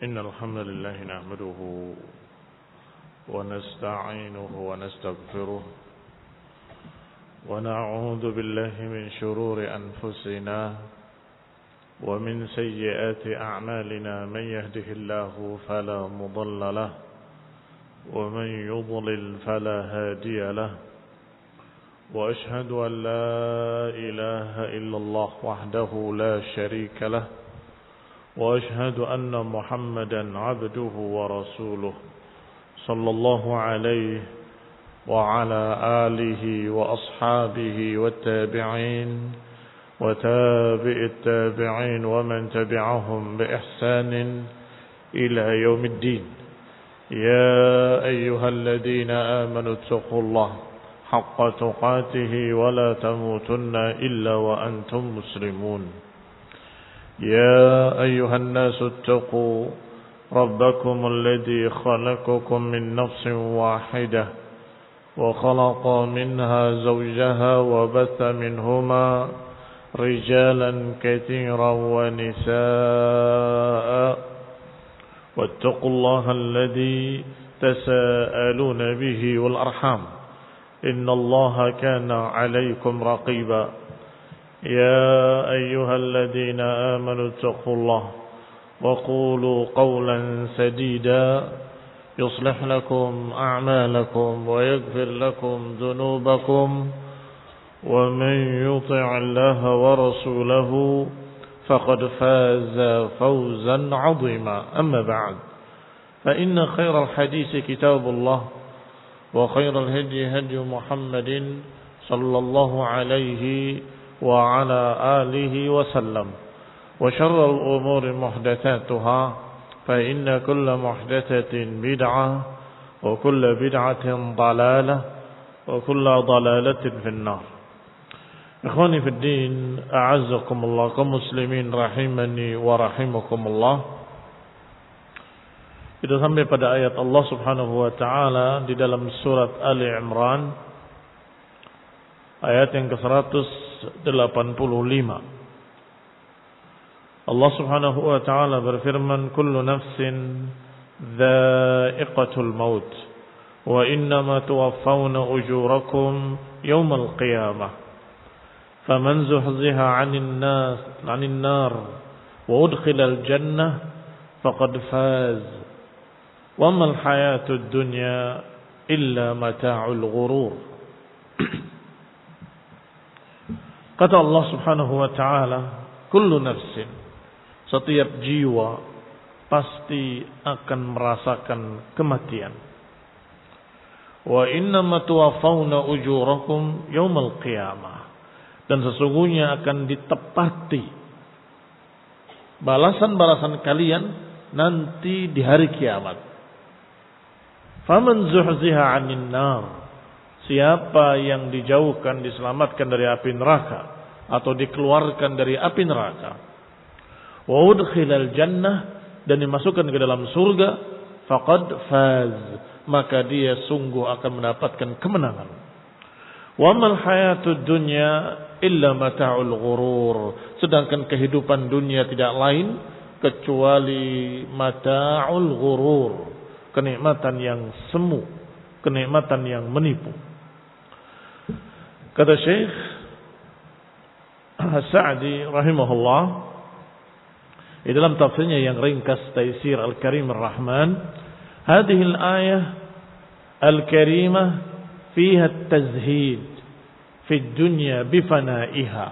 إن الحمد لله نحمده ونستعينه ونستغفره ونعوذ بالله من شرور أنفسنا ومن سيئات أعمالنا من يهده الله فلا مضل له ومن يضلل فلا هادي له وأشهد أن لا إله إلا الله وحده لا شريك له وأشهد أن محمدا عبده ورسوله صلى الله عليه وعلى آله وأصحابه والتابعين وتابع التابعين ومن تبعهم بإحسان إلى يوم الدين يا أيها الذين آمنوا اتقوا الله حق تقاته ولا تموتن إلا وأنتم مسلمون يا أيها الناس اتقوا ربكم الذي خلقكم من نفس واحدة وخلق منها زوجها وبث منهما رجالا كثيرا ونساء واتقوا الله الذي تساءلون به والأرحام إن الله كان عليكم رقيبا يا أيها الذين آمنوا اتقوا الله وقولوا قولا سديدا يصلح لكم أعمالكم ويغفر لكم ذنوبكم ومن يطع الله ورسوله فقد فاز فوزا عظيما أما بعد فإن خير الحديث كتاب الله وخير الهدي هدي محمد صلى الله عليه وعلى آله وسلم وشر الأمور محدثاتها فإن كل محدثة بدعة وكل بدعة ضلالة وكل ضلالة في النار. إخواني في الدين أعزكم الله كمسلمين رحمني ورحمكم الله. Kita sampai pada ayat Allah Subhanahu wa taala di dalam surat Ali Imran ayat yang ke-185. Allah Subhanahu wa taala berfirman, kullu nafsin dha'iqatul maut wa innama tuwaffawna ujurakum yawmal qiyamah faman zuhziha 'anil nar wa udkhilal jannah faqad faz wa mal hayatud dunya illa mata'ul ghurur. Kata Allah Subhanahu wa taala, kullu nafsin, setiap jiwa pasti akan merasakan kematian. Wa innama tuwaffawna ujurakum yaumal qiyamah, dan sesungguhnya akan ditepati balasan-balasan kalian nanti di hari kiamat. Faman zuhziha 'anil nar, siapa yang dijauhkan, diselamatkan dari api neraka atau dikeluarkan dari api neraka, wa udkhilal jannah, dan dimasukkan ke dalam surga, faqad faz, maka dia sungguh akan mendapatkan kemenangan. Wa mal hayatud dunya illa mata'ul ghurur, sedangkan kehidupan dunia tidak lain kecuali mata'ul ghurur, kenikmatan yang semu, kenikmatan yang menipu. Kata Syekh As-Sa'di rahimahullah di dalam tafsirnya yang ringkas Taisir Al-Karim Ar-Rahman, hadhihi al-ayah al-karimah fiha at-tazhid fi ad-dunya bi fana'iha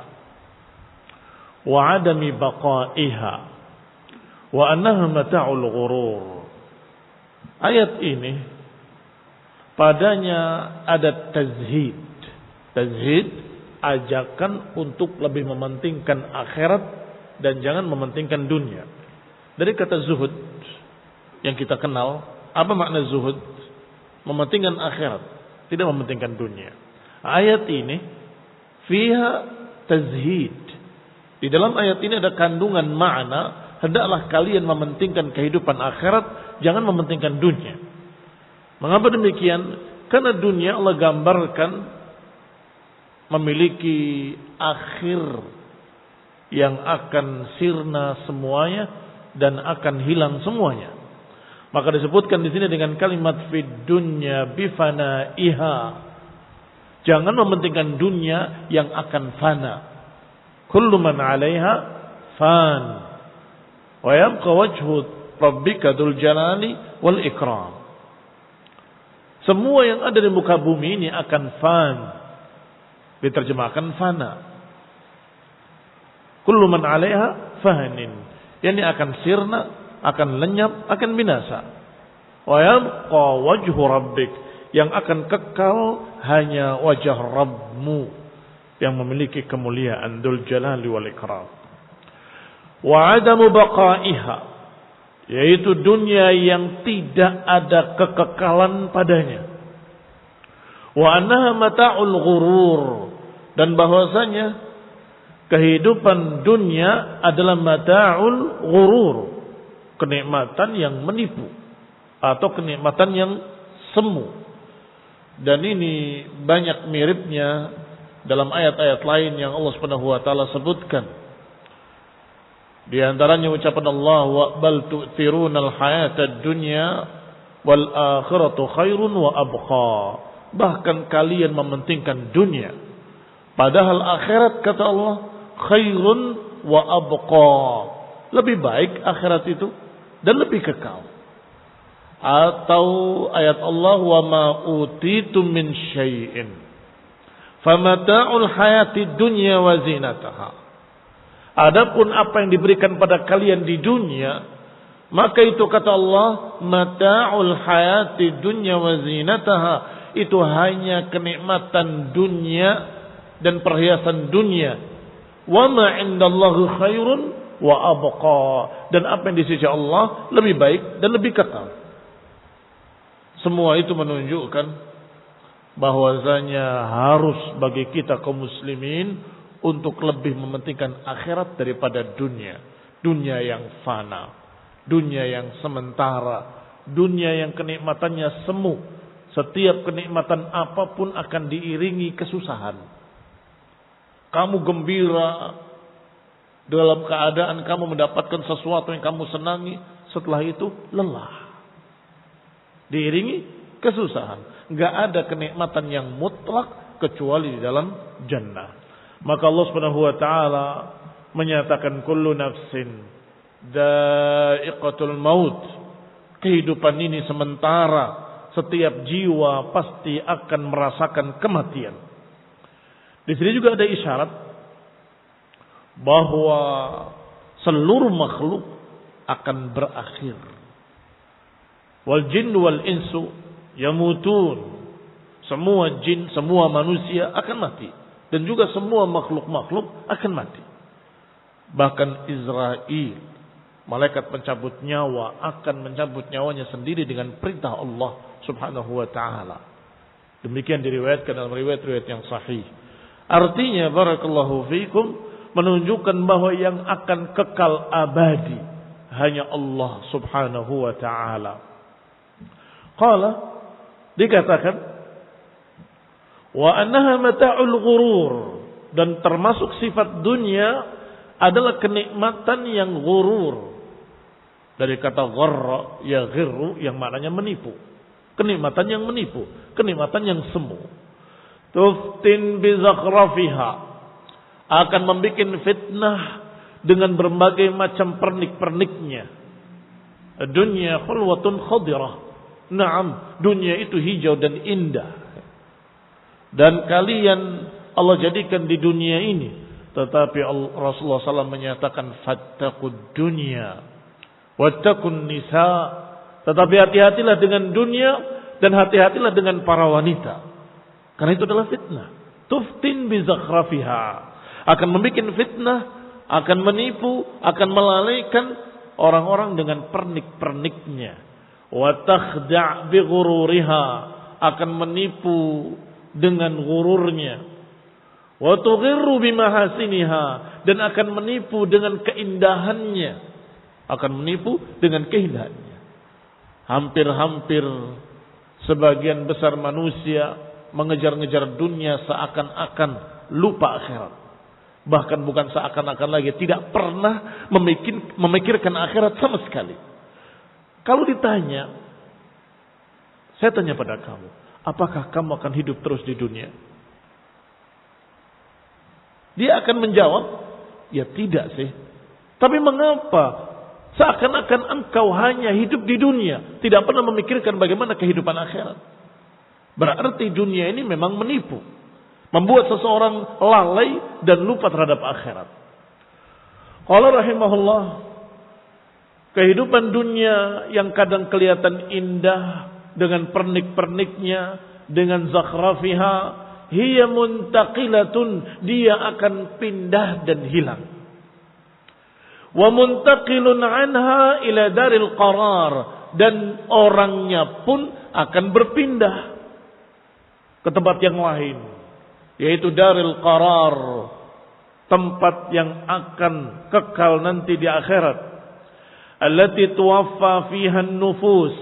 wa 'adami baqa'iha wa annaha mata'ul ghurur. Ayat ini padanya ada tazhid. Tazhid, ajakan untuk lebih mementingkan akhirat dan jangan mementingkan dunia. Dari kata zuhud yang kita kenal, apa makna zuhud? Mementingkan akhirat, tidak mementingkan dunia. Ayat ini fiha tazhid. Di dalam ayat ini ada kandungan makna, hendaklah kalian mementingkan kehidupan akhirat, jangan mementingkan dunia. Mengapa demikian? Karena dunia Allah gambarkan memiliki akhir yang akan sirna semuanya dan akan hilang semuanya. Maka disebutkan di sini dengan kalimat fid dunya bifanaiha. Jangan mementingkan dunia yang akan fana. Kullu man 'alaiha fan. Wa yabqa wajhu rabbika dzul jalali wal ikram. Semua yang ada di muka bumi ini akan fan. Diterjemahkan fana. Kullu man 'alaiha fanin. Yani akan sirna, akan lenyap, akan binasa. Wa yabqa wajhu rabbik, yang akan kekal hanya wajah Rabbmu yang memiliki kemuliaan dzul jalali wal ikram. Wa adamu baqaiha, yaitu dunia yang tidak ada kekekalan padanya. Wa annaha mata'ul ghurur, dan bahwasanya kehidupan dunia adalah mata'ul ghurur, kenikmatan yang menipu atau kenikmatan yang semu. Dan ini banyak miripnya dalam ayat-ayat lain yang Allah Subhanahu wa taala sebutkan. Di antaranya ucapan Allah, wa bal tu'thirunal hayatad dunya wal akhiratu khairun wa abqa. Bahkan kalian mementingkan dunia, padahal akhirat kata Allah khairun wa abqa. Lebih baik akhirat itu dan lebih kekal. Atau ayat Allah, wa ma utitum min syai'in famata'ul hayati dunya wa zinataha. Adapun apa yang diberikan pada kalian di dunia, maka itu kata Allah, mata'ul hayati dunya wa zinataha, itu hanya kenikmatan dunia dan perhiasan dunia. Wa ma 'indallahi khairun wa abqa, dan apa yang di sisi Allah lebih baik dan lebih kekal. Semua itu menunjukkan bahwasanya harus bagi kita kaum muslimin untuk lebih mementingkan akhirat daripada dunia. Dunia yang fana, dunia yang sementara, dunia yang kenikmatannya semu. Setiap kenikmatan apapun akan diiringi kesusahan. Kamu gembira dalam keadaan kamu mendapatkan sesuatu yang kamu senangi, setelah itu lelah. Diiringi kesusahan. Enggak ada kenikmatan yang mutlak kecuali di dalam jannah. Maka Allah Subhanahu wa taala menyatakan kullu nafsin dha'iqatul maut. Kehidupan ini sementara. Setiap jiwa pasti akan merasakan kematian. Di sini juga ada isyarat bahwa seluruh makhluk akan berakhir. Wal jin wal insu yamutun. Semua jin, semua manusia akan mati. Dan juga semua makhluk-makhluk akan mati. Bahkan Israel, malaikat pencabut nyawa, akan mencabut nyawanya sendiri dengan perintah Allah Subhanahu wa ta'ala. Demikian diriwayatkan dalam riwayat-riwayat yang sahih. Artinya barakallahu fikum, menunjukkan bahwa yang akan kekal abadi hanya Allah Subhanahu wa ta'ala. Qala, dikatakan, wa annaha mata'ul ghurur, dan termasuk sifat dunia adalah kenikmatan yang ghurur. Dari kata gharra, ya ghirru, yang maknanya menipu. Kenikmatan yang menipu, kenikmatan yang semu. Tuftin bi zakhrafiha, akan membuat fitnah dengan berbagai macam pernik-perniknya. Dunia khulwatun khadirah. Naam, dunia itu hijau dan indah. Dan kalian Allah jadikan di dunia ini. Tetapi Rasulullah SAW menyatakan fattaqud dunya wattaqun nisa. Tetapi hati-hatilah dengan dunia dan hati-hatilah dengan para wanita. Karena itu adalah fitnah. Tuftin bi zakhrafiha, akan membuat fitnah, akan menipu, akan melalaikan orang-orang dengan pernik-perniknya. Wa takhda' bi ghururiha, akan menipu dengan gururnya. Wa tughirru bi mahasiniha, dan akan menipu dengan keindahannya. Akan menipu dengan keindahannya. Hampir-hampir sebagian besar manusia mengejar-ngejar dunia seakan-akan lupa akhirat. Bahkan bukan seakan-akan lagi, tidak pernah memikirkan akhirat sama sekali. Kalau ditanya, saya tanya pada kamu, apakah kamu akan hidup terus di dunia? Dia akan menjawab, ya tidak sih. Tapi mengapa? Seakan-akan engkau hanya hidup di dunia, tidak pernah memikirkan bagaimana kehidupan akhirat. Berarti dunia ini memang menipu, membuat seseorang lalai dan lupa terhadap akhirat. Qala rahimahullah, kehidupan dunia yang kadang kelihatan indah dengan pernik-perniknya, dengan zakhrafiha, hiya muntaqilatun, dia akan pindah dan hilang. Wa muntaqilun anha ila daril qarar, dan orangnya pun akan berpindah ke tempat yang lain, yaitu daril qarar, tempat yang akan kekal nanti di akhirat. Allati tuwaffa fiha an-nufus,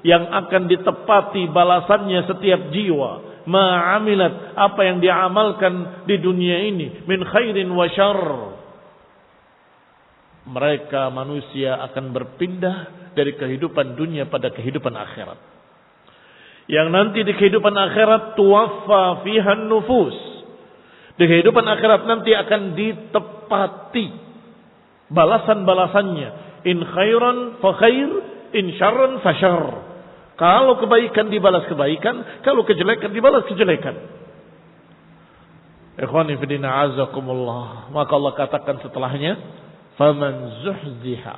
yang akan ditepati balasannya setiap jiwa. Ma'amilat, apa yang diamalkan di dunia ini, min khairin wa syarr. Mereka manusia akan berpindah dari kehidupan dunia pada kehidupan akhirat. Yang nanti di kehidupan akhirat tuwaffa fiha an-nufus. Di kehidupan akhirat nanti akan ditepati balasan-balasannya. In khairan fa khair, in syarran fa syarr. Kalau kebaikan dibalas kebaikan, kalau kejelekan dibalas kejelekan. Ikhwani fi din a'azakumullah. Maka Allah katakan setelahnya, faman zuhziha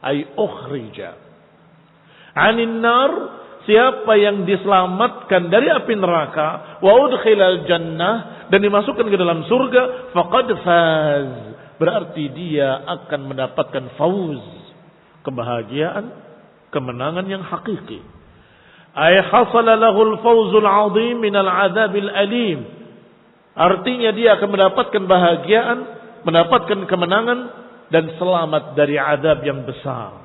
ay ukhrija 'anil nar, siapa yang diselamatkan dari api neraka, wa udkhilal jannah, dan dimasukkan ke dalam surga, faqad faz, berarti dia akan mendapatkan fauz, kebahagiaan, kemenangan yang hakiki. Ay hasala lahul fawzul 'azim minal 'adzabil alim, artinya dia akan mendapatkan bahagiaan, mendapatkan kemenangan dan selamat dari azab yang besar.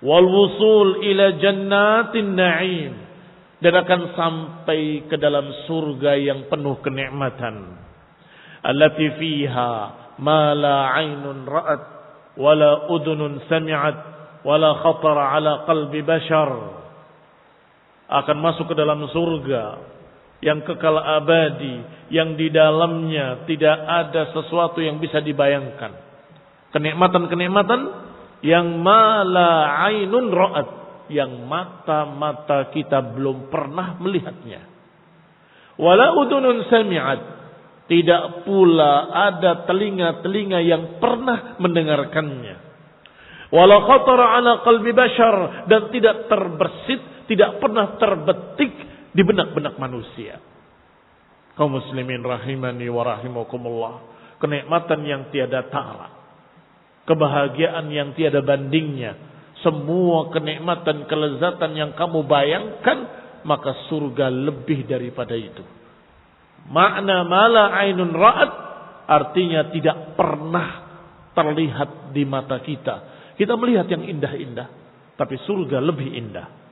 Wal wusul ila jannatin na'im, dan akan sampai ke dalam surga yang penuh kenikmatan. Allati fiha ma la 'ainun ra'at wala udhunun sami'at wala khatara 'ala qalbi bashar. Akan masuk ke dalam surga yang kekal abadi, yang di dalamnya tidak ada sesuatu yang bisa dibayangkan. Kenikmatan-kenikmatan yang mala ainun ra'at, yang mata-mata kita belum pernah melihatnya. Wala udunun sami'at, tidak pula ada telinga-telinga yang pernah mendengarkannya. Wala khatara ala qalbi bashar, dan tidak terbersit, tidak pernah terbetik di benak-benak manusia. Kaum muslimin rahimani wa rahimakumullah, kenikmatan yang tiada tara, kebahagiaan yang tiada bandingnya, semua kenikmatan, kelezatan yang kamu bayangkan, maka surga lebih daripada itu. Makna mala ainun ra'at, artinya tidak pernah terlihat di mata kita. Kita melihat yang indah-indah, tapi surga lebih indah.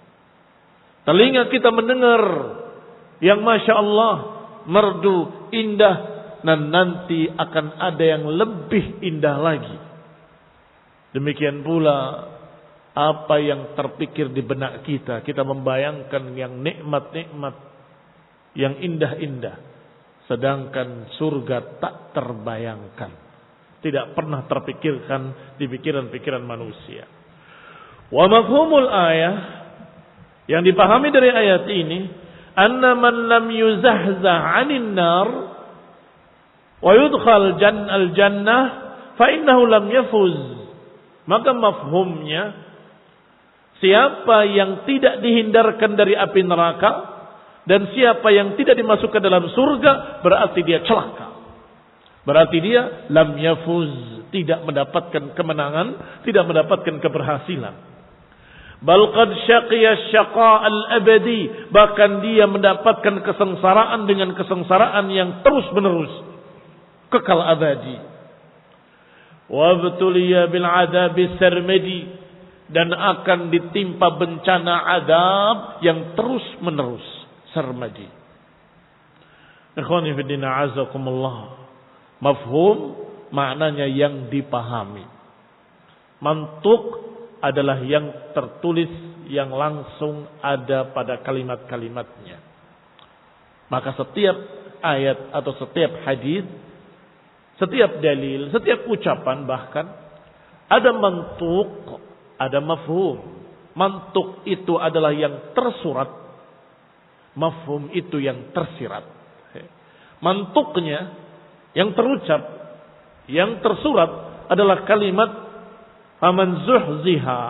Telinga kita mendengar yang Masya Allah, merdu, indah, dan nanti akan ada yang lebih indah lagi. Demikian pula apa yang terpikir di benak kita, kita membayangkan yang nikmat-nikmat, yang indah-indah, sedangkan surga tak terbayangkan, tidak pernah terpikirkan di pikiran-pikiran manusia. Wa mafhumul ayah, yang dipahami dari ayat ini, anna man lam yuzahzah 'anil nar wa yudkhal al-jannah fa innahu lam yafuz. Maka mafhumnya, siapa yang tidak dihindarkan dari api neraka dan siapa yang tidak dimasukkan dalam surga, berarti dia celaka. Berarti dia lam yafuz, tidak mendapatkan kemenangan, tidak mendapatkan keberhasilan. Bal qad syaqiya syaqa'al abadi, bahkan dia mendapatkan kesengsaraan dengan kesengsaraan yang terus-menerus, kekal abadi. Wa btuliya bil adabi sarmadi, dan akan ditimpa bencana adab yang terus-menerus, sarmadi. Ikhwani fi din a'azakumullah, Mafhum maknanya yang dipahami. Mantuk adalah yang tertulis, yang langsung ada pada kalimat-kalimatnya. Maka setiap ayat atau setiap hadis, setiap dalil, setiap ucapan bahkan ada mantuk, ada mafhum. Mantuk itu adalah yang tersurat, mafhum itu yang tersirat. Mantuknya yang terucap, yang tersurat adalah kalimat faman zuhziha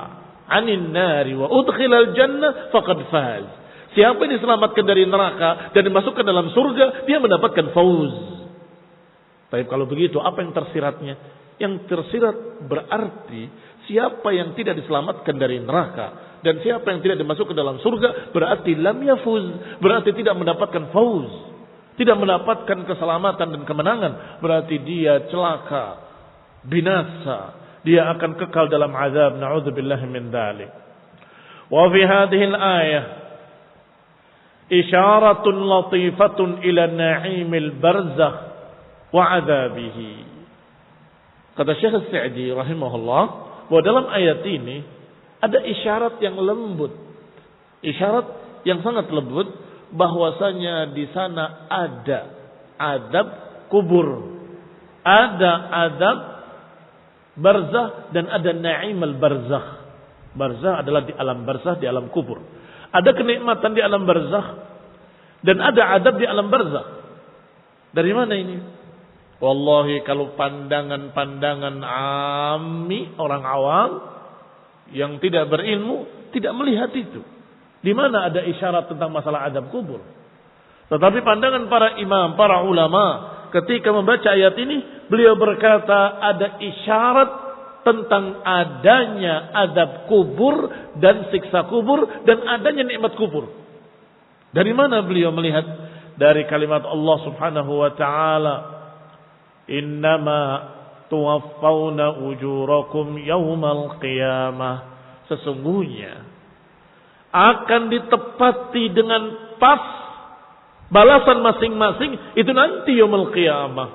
'anil nari wa udkhilal jannah faqad faz. Siapa yang diselamatkan dari neraka dan dimasukkan dalam surga, dia mendapatkan fauz. Tapi kalau begitu, apa yang tersiratnya? Yang tersirat berarti siapa yang tidak diselamatkan dari neraka dan siapa yang tidak dimasukkan dalam surga berarti lam yafuz, berarti tidak mendapatkan fauz, tidak mendapatkan keselamatan dan kemenangan, berarti dia celaka, binasa, dia akan kekal dalam azab. Na'udzubillahi min dzalik. Wa fi hadhihi al-ayah isyaratun latifatun ila na'imil barzakh wa 'adzabihi. Kata Syekh As-Sa'di rahimahullah, bahwa dalam ayat ini ada isyarat yang lembut, isyarat yang sangat lembut, bahwasanya di sana ada azab kubur, ada azab barzakh, dan ada na'im al-barzakh. Barzakh adalah di alam barzakh, di alam kubur. Ada kenikmatan di alam barzakh dan ada adab di alam barzakh. Dari mana ini? Wallahi kalau pandangan-pandangan ammi, orang awam yang tidak berilmu, tidak melihat itu. Di mana ada isyarat tentang masalah adab kubur. Tetapi pandangan para imam, para ulama, ketika membaca ayat ini, beliau berkata ada isyarat tentang adanya adab kubur dan siksa kubur dan adanya nikmat kubur. Dari mana beliau melihat? Dari kalimat Allah Subhanahu wa taala, "Innama tuwaffawna ujurakum yaumal qiyamah." Sesungguhnya akan ditepati dengan pas balasan masing-masing itu nanti yaumul qiyamah.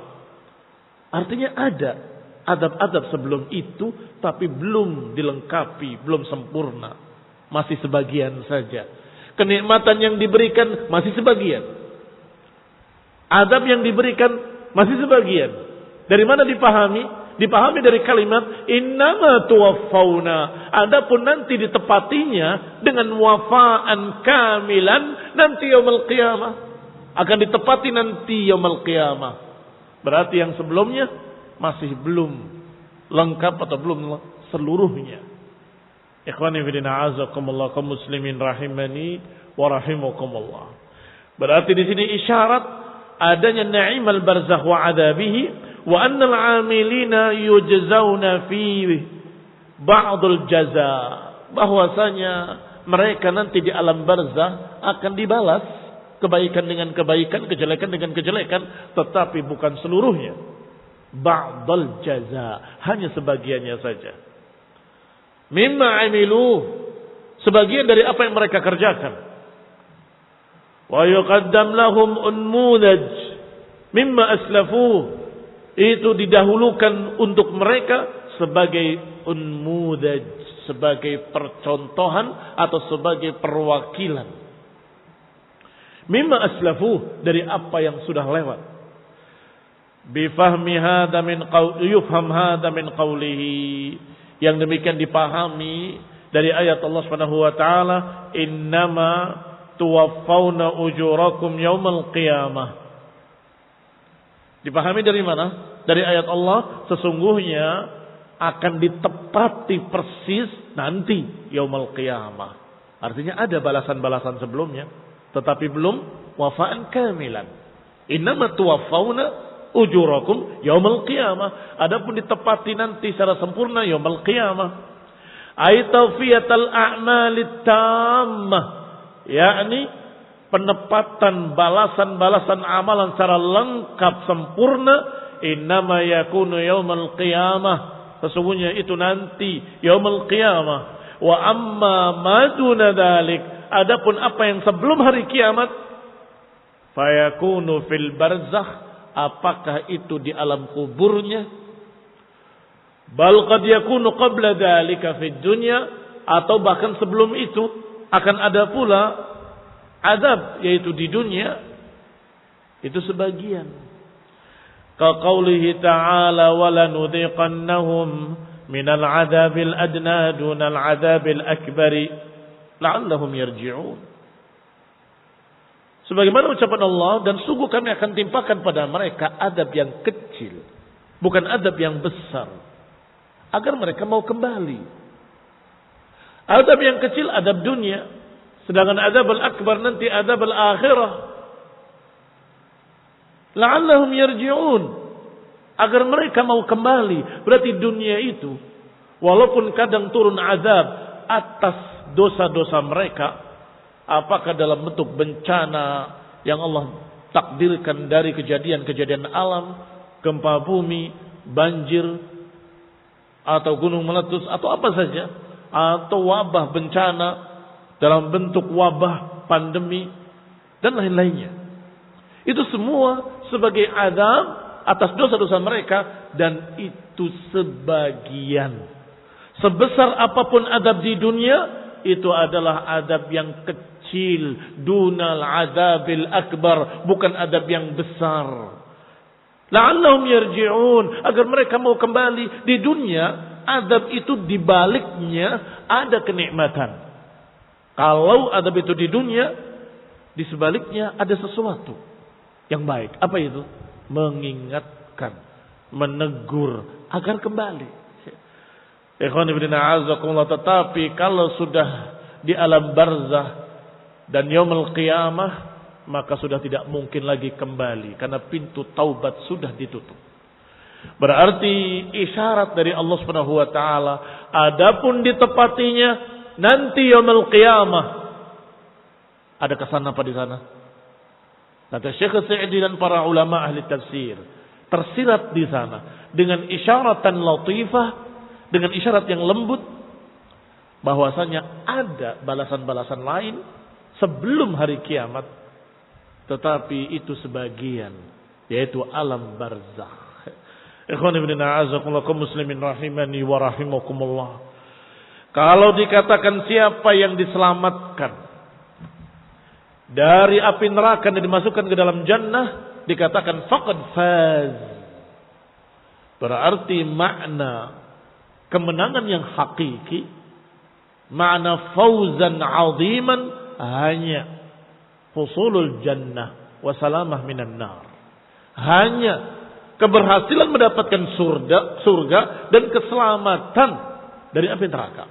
Artinya ada adab-adab sebelum itu, tapi belum dilengkapi, belum sempurna. Masih sebagian saja. Kenikmatan yang diberikan masih sebagian. Adab yang diberikan masih sebagian. Dari mana dipahami? Dipahami dari kalimat innama tuwaffawna. Adapun nanti ditepatinya dengan wafaan kamilan nanti yaumul qiyamah. Akan ditepati nanti yaumul qiyamah. Berarti yang sebelumnya masih belum lengkap atau belum seluruhnya. Ikhwani fillah azakumullah kaum muslimin rahimani wa rahimakumullah. Berarti di sini isyarat adanya na'imal barzakh wa adabihi wa annal 'amilina yujzauna fi ba'dul jaza. Bahwasanya mereka nanti di alam barzakh akan dibalas kebaikan dengan kebaikan, kejelekan dengan kejelekan, tetapi bukan seluruhnya. Ba'dal jaza, hanya sebagiannya saja. Mimma amilu, sebagian dari apa yang mereka kerjakan. Wa yuqaddam lahum unmudaj mimma aslafu, itu didahulukan untuk mereka sebagai unmudaj, sebagai percontohan atau sebagai perwakilan. Mimma aslafu, dari apa yang sudah lewat. Bifahmi hadha min qawli, yufham hadha min qawlihi, yang demikian dipahami dari ayat Allah Subhanahu wa taala, innama tuwaffawna ujurakum yaumal qiyamah. Dipahami dari mana? Dari ayat Allah, sesungguhnya akan ditepati persis nanti yaumal qiyamah. Artinya ada balasan-balasan sebelumnya, tetapi belum wafaan kamilan. Innama tuwaffawna ujurakum yaumal qiyamah. Adapun ditepati nanti secara sempurna yaumal qiyamah. Ay tawfiyatal a'malit tammah, yakni penepatan balasan-balasan amalan secara lengkap sempurna. Innama yakunu yaumal qiyamah, sesungguhnya itu nanti yaumal qiyamah. Wa amma ma duna dzalik, adapun apa yang sebelum hari kiamat, fayakunu fil barzakh, apakah itu di alam kuburnya, bal qad yakunu qabla dzalika fid dunya, atau bahkan sebelum itu akan ada pula azab yaitu di dunia. Itu sebagian. Ka qaulihi ta'ala wa lanudhiqannahum minal 'adzabil adna dunal 'adzabil akbari la'allahum yarji'un. Sebagaimana ucapan Allah, dan sungguh kami akan timpakan pada mereka adab yang kecil, bukan adab yang besar, agar mereka mau kembali. Adab yang kecil adab dunia, sedangkan adab al-akbar nanti adab al-akhirah. La'allahum yarji'un, agar mereka mau kembali. Berarti dunia itu walaupun kadang turun azab atas dosa-dosa mereka, apakah dalam bentuk bencana yang Allah takdirkan dari kejadian-kejadian alam, gempa bumi, banjir, atau gunung meletus, atau apa saja, atau wabah bencana dalam bentuk wabah, pandemi, dan lain-lainnya. Itu semua sebagai azab atas dosa-dosa mereka, dan itu sebagian. Sebesar apapun azab di dunia, itu adalah azab yang kecil, dunal azabil akbar, bukan azab yang besar. La'allahum yarji'un, agar mereka mau kembali. Di dunia azab itu dibaliknya ada kenikmatan. Kalau azab itu di dunia, di sebaliknya ada sesuatu yang baik. Apa itu? Mengingatkan, menegur agar kembali. Ikhwan ibn a'azakumullah, tetapi kalau sudah di alam barzah dan yaumul qiyamah, maka sudah tidak mungkin lagi kembali, karena pintu taubat sudah ditutup. Berarti isyarat dari Allah Subhanahu wa taala, adapun ditepatinya nanti yaumul qiyamah. Ada kesan apa di sana? Kata Syekh Sa'di dan para ulama ahli tafsir, tersirat di sana dengan isyaratan latifah, dengan isyarat yang lembut, bahwasanya ada balasan-balasan lain sebelum hari kiamat, tetapi itu sebagian, yaitu alam barzakh. Ikhwan ibn a'azakumullah kaum muslimin rahimani wa rahimakumullah. Kalau dikatakan siapa yang diselamatkan dari api neraka dan dimasukkan ke dalam jannah, dikatakan faqad faz. Berarti makna kemenangan yang hakiki, makna fauzan aziman, hanya husulul jannah wa salamah minan nar. Hanya keberhasilan mendapatkan surga dan keselamatan dari api neraka.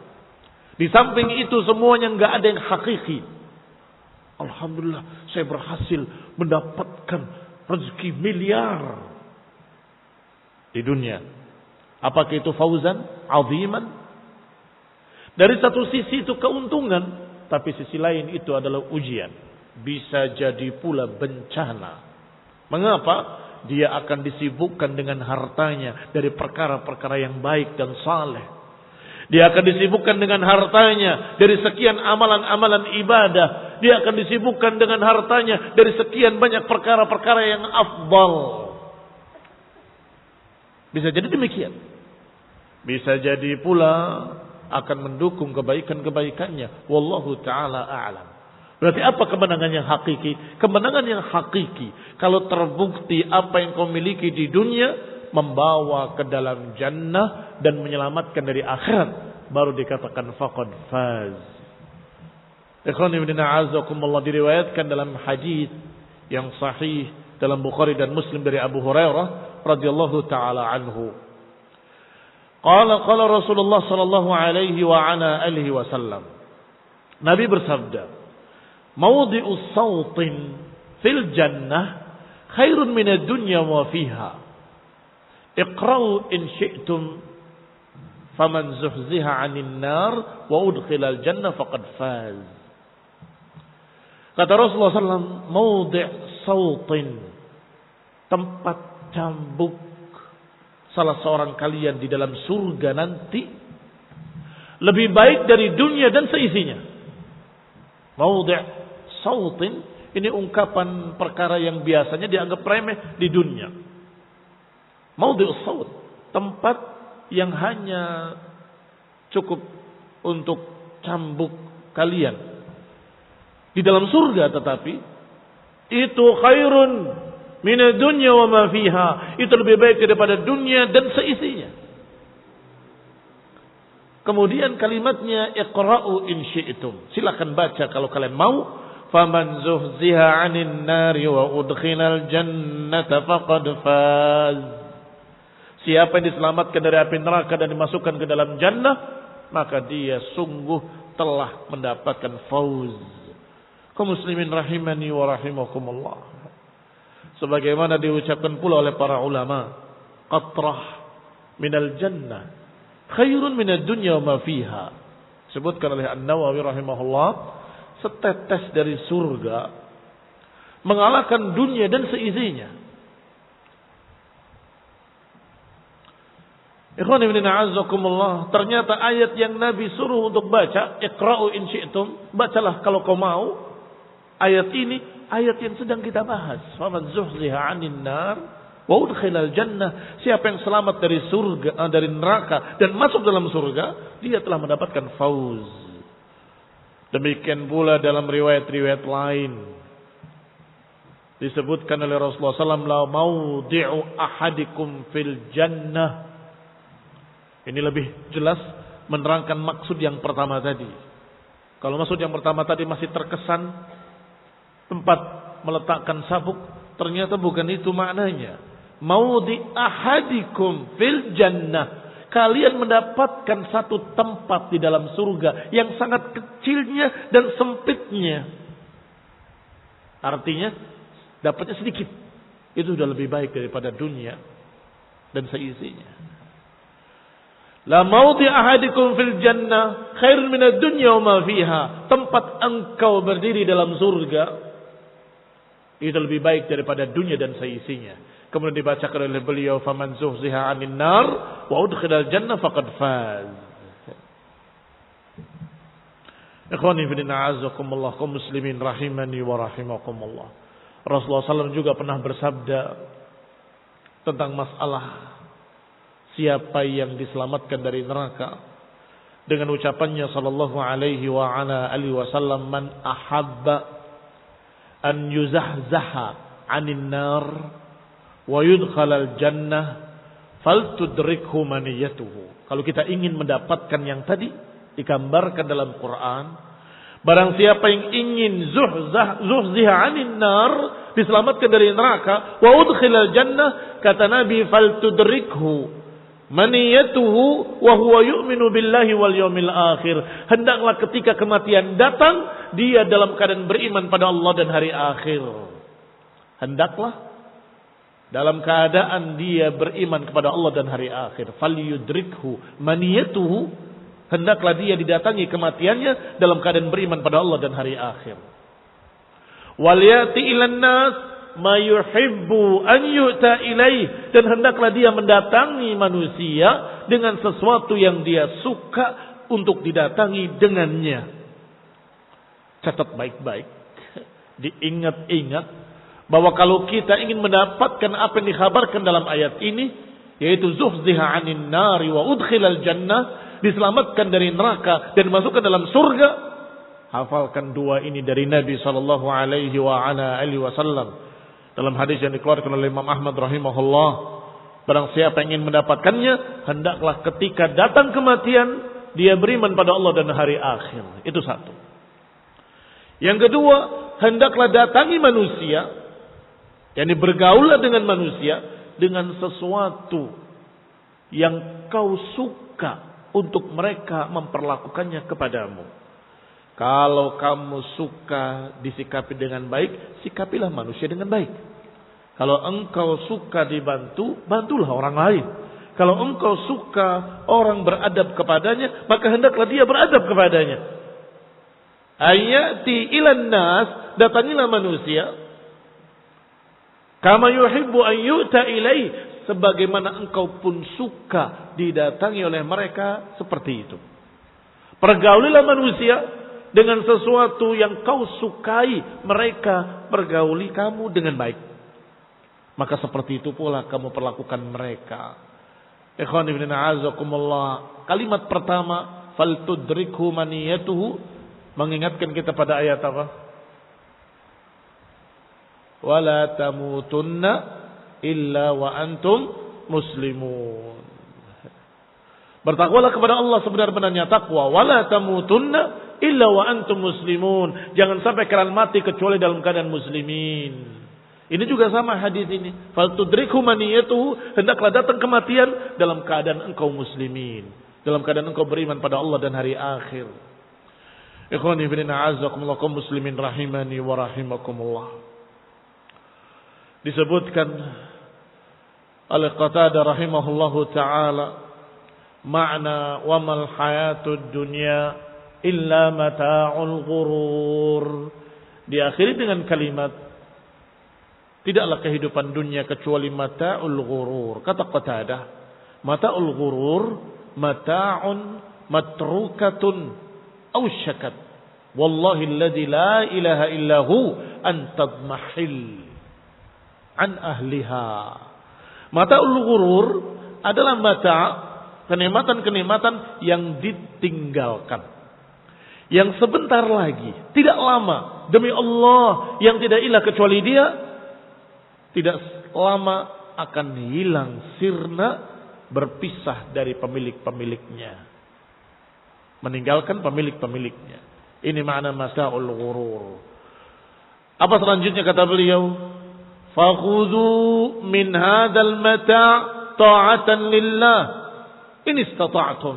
Di samping itu semuanya enggak ada yang hakiki. Alhamdulillah, saya berhasil mendapatkan rezeki miliar di dunia. Apakah itu fauzan aziman? Dari satu sisi itu keuntungan, tapi sisi lain itu adalah ujian. Bisa jadi pula bencana. Mengapa? Dia akan disibukkan dengan hartanya dari perkara-perkara yang baik dan saleh. Dia akan disibukkan dengan hartanya dari sekian amalan-amalan ibadah. Dia akan disibukkan dengan hartanya dari sekian banyak perkara-perkara yang afdal. Bisa jadi demikian. Bisa jadi pula akan mendukung kebaikan-kebaikannya. Wallahu ta'ala a'lam. Berarti apa kemenangan yang hakiki? Kemenangan yang hakiki, kalau terbukti apa yang kau miliki di dunia membawa ke dalam jannah dan menyelamatkan dari akhirat, baru dikatakan faqad faz. Ikhwan ibn a'azakumullah, diriwayatkan dalam hadis yang sahih dalam Bukhari dan Muslim dari Abu Hurairah radhiyallahu taala anhu. Qala Rasulullah sallallahu alaihi wa ala alihi wasallam. Nabi bersabda, "Mawdi'us sautin fil jannah khairun minad dunya wa fiha. Iqra'u in syi'tum faman zuhziha 'anil nar wa udkhilal jannah faqad faz." Kata Rasulullah SAW, mawdi' sautin, tempat cambuk salah seorang kalian di dalam surga nanti lebih baik dari dunia dan seisinya. Mawdi' sautin Ini ungkapan perkara yang biasanya dianggap remeh di dunia. Maudhi'us shaut, tempat yang hanya cukup untuk cambuk kalian. Di dalam surga tetapi itu khairun minad dunya wa ma fiha. Itu lebih baik daripada dunia dan seisinya. Kemudian kalimatnya iqra'u in syi'tum. Silakan baca kalau kalian mau. Faman zuhziha 'anil nari wa udkhilal jannata faqad faz. Siapa yang diselamatkan dari api neraka dan dimasukkan ke dalam jannah, maka dia sungguh telah mendapatkan fauz. Kaum muslimin rahimani wa rahimakumullah. Sebagaimana diucapkan pula oleh para ulama, qatrah minal jannah khairun minad dunya wa ma fiha. Sebutkan oleh An-Nawawi rahimahullah, setetes dari surga mengalahkan dunia dan seisinya. Ikhwan ibn a'azzakumullah, ternyata ayat yang Nabi suruh untuk baca, iqra'u in syi'tum, bacalah kalau kau mau. Ayat ini ayat yang sedang kita bahas. Faman zuhziha 'anil nar wa udkhilal jannah. Siapa yang selamat dari surga, dari neraka dan masuk dalam surga, dia telah mendapatkan fauz. Demikian pula dalam riwayat-riwayat lain disebutkan oleh Rasulullah SAW, la maudi'u ahadikum fil jannah. Ini lebih jelas menerangkan maksud yang pertama tadi. Kalau maksud yang pertama tadi masih terkesan tempat meletakkan sabuk, ternyata bukan itu maknanya. Maudi ahadikum fil jannah. Kalian mendapatkan satu tempat di dalam surga yang sangat kecilnya dan sempitnya. Artinya dapatnya sedikit. Itu sudah lebih baik daripada dunia dan seisinya. La maudi ahadikum fil jannah khairun minad dunya wa ma fiha. Tempat engkau berdiri dalam surga itu lebih baik daripada dunia dan seisinya. Kemudian dibacakan oleh beliau, faman zuhziha 'anil nar wa udkhilal jannah faqad faz. Ikhwani fillah a'azzakumullah, kaum muslimin rahimani wa rahimakumullah. Rasulullah SAW juga pernah bersabda tentang masalah siapa yang diselamatkan dari neraka dengan ucapannya sallallahu alaihi wa ala alihi wasallam, man ahabba an yuzahzaha 'anil nar wa yudkhalal jannah faltudrikhu maniyatuhu. Kalau kita ingin mendapatkan yang tadi digambarkan dalam Quran, barang siapa yang ingin zuhziha 'anil nar, diselamatkan dari neraka, wa udkhilal jannah, kata Nabi, faltudrikhu maniyatuhu wa huwa yu'minu billahi wal yawmil akhir. Hendaklah ketika kematian datang, dia dalam keadaan beriman pada Allah dan hari akhir. Hendaklah dalam keadaan dia beriman kepada Allah dan hari akhir. Falyudrikhu maniyatuhu, hendaklah dia didatangi kematiannya dalam keadaan beriman pada Allah dan hari akhir. Wal yati ilan nas ma yuhibbu an yu'ta ilaih, dan hendaklah dia mendatangi manusia dengan sesuatu yang dia suka untuk didatangi dengannya. Catat baik-baik, diingat-ingat bahwa kalau kita ingin mendapatkan apa yang dikhabarkan dalam ayat ini, yaitu zuhziha 'anil nari wa udkhilal jannah, diselamatkan dari neraka dan dimasukkan dalam surga, hafalkan dua ini dari Nabi sallallahu alaihi wa ala alihi wasallam. Dalam hadis yang dikeluarkan oleh Imam Ahmad rahimahullah, barang siapa yang ingin mendapatkannya, hendaklah ketika datang kematian dia beriman pada Allah dan hari akhir. Itu satu. Yang kedua, hendaklah datangi manusia, yakni bergaullah dengan manusia dengan sesuatu yang kau suka untuk mereka memperlakukannya kepadamu. Kalau kamu suka disikapi dengan baik, sikapilah manusia dengan baik. Kalau engkau suka dibantu, bantulah orang lain. Kalau engkau suka orang beradab kepadanya, maka hendaklah dia beradab kepadanya. Ayati ilan nas, datangilah manusia. Kama yuhibbu an yu'ta ilaih, sebagaimana engkau pun suka didatangi oleh mereka, seperti itu. Pergaulilah manusia dengan sesuatu yang kau sukai, mereka pergauli kamu dengan baik. Maka seperti itu pula kamu perlakukan mereka. Ikhwan ibn a'azakumullah. Kalimat pertama, faltudrikhu maniyatuhu, mengingatkan kita pada ayat apa? Wala tamutunna illa wa antum muslimun. Bertakwalah kepada Allah sebenar-benarnya takwa. Wala tamutunna illa wa antum muslimun. Jangan sampai kalian mati kecuali dalam keadaan muslimin. Ini juga sama hadis ini. Faltudrikhu maniyatuhu, hendaklah datang kematian dalam keadaan engkau muslimin, dalam keadaan engkau beriman pada Allah dan hari akhir. Ikhwani fillah a'azzakumullah kaum muslimin rahimani wa rahimakumullah. Disebutkan oleh Qatadah rahimahullahu taala, makna wa mal hayatud dunya illa mata'ul ghurur. Diakhiri dengan kalimat, tidaklah kehidupan dunia kecuali mata'ul ghurur. Kata Qatadah, mata'ul ghurur mata'un matrukatun aw syakat. Wallahi alladhi la ilaha illahu an tadmahil an ahliha. Mata'ul ghurur adalah mata' kenikmatan-kenikmatan yang ditinggalkan, yang sebentar lagi, tidak lama, demi Allah yang tidak ilah kecuali Dia, tidak lama akan hilang sirna, berpisah dari pemilik-pemiliknya, meninggalkan pemilik-pemiliknya. Ini makna mata'ul ghurur. Apa selanjutnya kata beliau? Fakhudhu min hadzal mata' ta'atan lillah in istata'tum.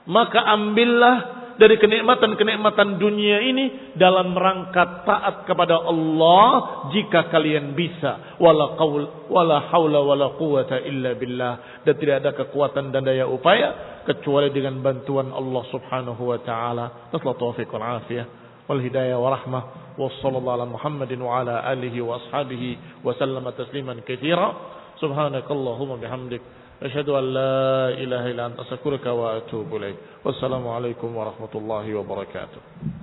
Maka ambillah dari kenikmatan-kenikmatan dunia ini dalam rangka taat kepada Allah jika kalian bisa. Wala haula wala quwata illa billah. Dan tidak ada kekuatan dan daya upaya kecuali dengan bantuan Allah Subhanahu wa taala. Nasallahu taufiq wal afiyah wal hidayah wa rahmah. Wassallallahu ala Muhammadin wa ala alihi wa ashabihi wa sallama tasliman katsira. Subhanakallahumma bihamdik asyhadu an la ilaha illa anta astaghfiruka wa atubu ilaik. Wassalamu alaikum warahmatullahi wabarakatuh.